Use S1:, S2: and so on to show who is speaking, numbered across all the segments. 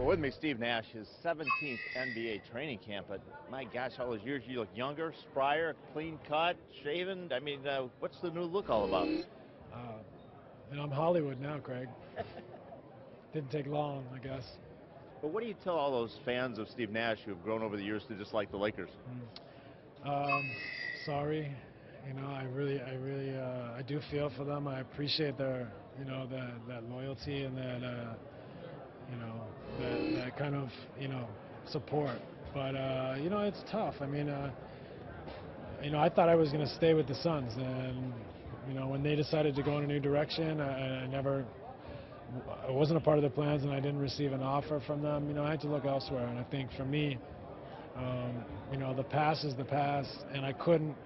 S1: Well, with me, Steve Nash, his 17th NBA training camp. But my gosh, all those years, you look younger, sprier, clean cut, shaven. I mean, what's the new look all about?
S2: And I'm Hollywood now, Craig. Didn't take long, I guess.
S1: But what do you tell all those fans of Steve Nash who have grown over the years to dislike the Lakers?
S2: Sorry. I do feel for them. I appreciate their, that loyalty and that, that kind of, support. But, it's tough. I mean, I thought I was going to stay with the Suns, and, when they decided to go in a new direction, I wasn't a part of the plans, and I didn't receive an offer from them. I had to look elsewhere, and I think for me, the past is the past, and I couldn't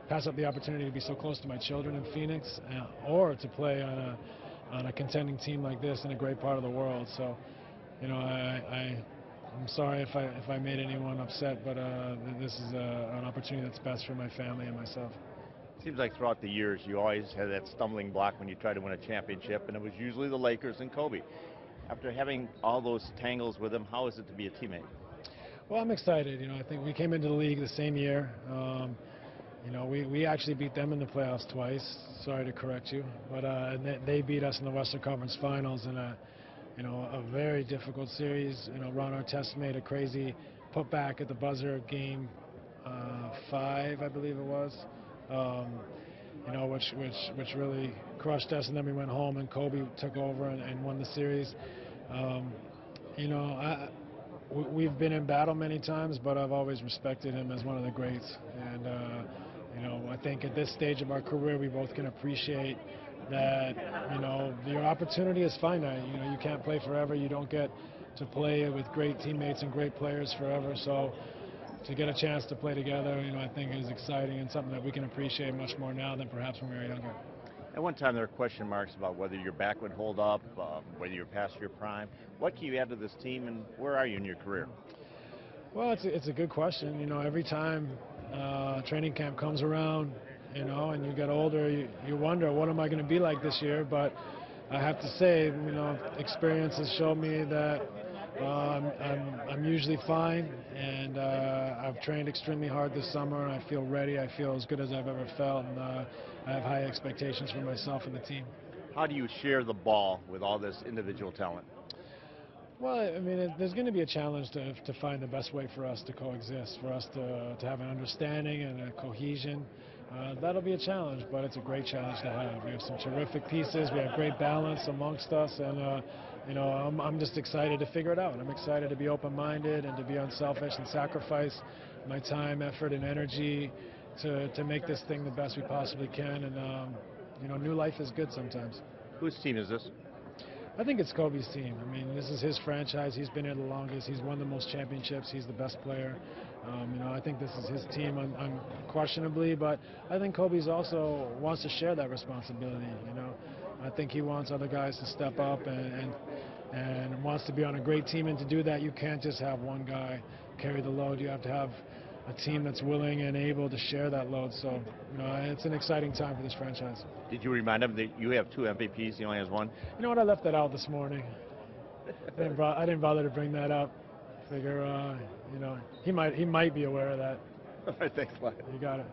S2: pass up the opportunity to be so close to my children in Phoenix, or to play on a contending team like this in a great part of the world. So, I'm sorry if I made anyone upset, but this is an opportunity that's best for my family and myself.
S1: Seems like throughout the years you always had that stumbling block when you tried to win a championship, and it was usually the Lakers and Kobe. After having all those tangles with them, how is it to be a teammate?
S2: Well, I'm excited. I think we came into the league the same year. We actually beat them in the playoffs twice. Sorry to correct you, but they beat us in the Western Conference Finals in a very difficult series. Ron Artest made a crazy putback at the buzzer, game 5, I believe it was. Which really crushed us, and then we went home and Kobe took over and won the series. We've been in battle many times, but I've always respected him as one of the greats. And I think at this stage of our career, we both can appreciate that your opportunity is finite. You can't play forever. You don't get to play with great teammates and great players forever. So to get a chance to play together, I think is exciting and something that we can appreciate much more now than perhaps when we were younger.
S1: At one time, there were question marks about whether your back would hold up, whether you're past your prime. What can you add to this team, and where are you in your career?
S2: Well, it's a good question. Every time training camp comes around, and you get older, you wonder, what am I going to be like this year? But I have to say, experience has shown me that I'm usually fine, and I've trained extremely hard this summer, and I feel ready. I feel as good as I've ever felt, and I have high expectations for myself and the team.
S1: How do you share the ball with all this individual talent?
S2: Well, I mean, there's going to be a challenge to find the best way for us to coexist, for us to have an understanding and a cohesion. That'll be a challenge, but it's a great challenge to have. We have some terrific pieces. We have great balance amongst us, and I'm just excited to figure it out. I'm excited to be open-minded and to be unselfish and sacrifice my time, effort, and energy to make this thing the best we possibly can. And new life is good sometimes.
S1: Whose team is this?
S2: I think it's Kobe's team. I mean, this is his franchise. He's been here the longest. He's won the most championships. He's the best player. I think this is his team unquestionably, but I think Kobe's also wants to share that responsibility. I think he wants other guys to step up and wants to be on a great team, and to do that, you can't just have one guy carry the load. You have to have a team that's willing and able to share that load. So, it's an exciting time for this franchise.
S1: Did you remind him that you have 2 MVPs, he only has 1?
S2: You know what, I left that out this morning. I didn't bother to bring that up. Figure, he might be aware of that.
S1: All right, thanks a lot.
S2: You got it.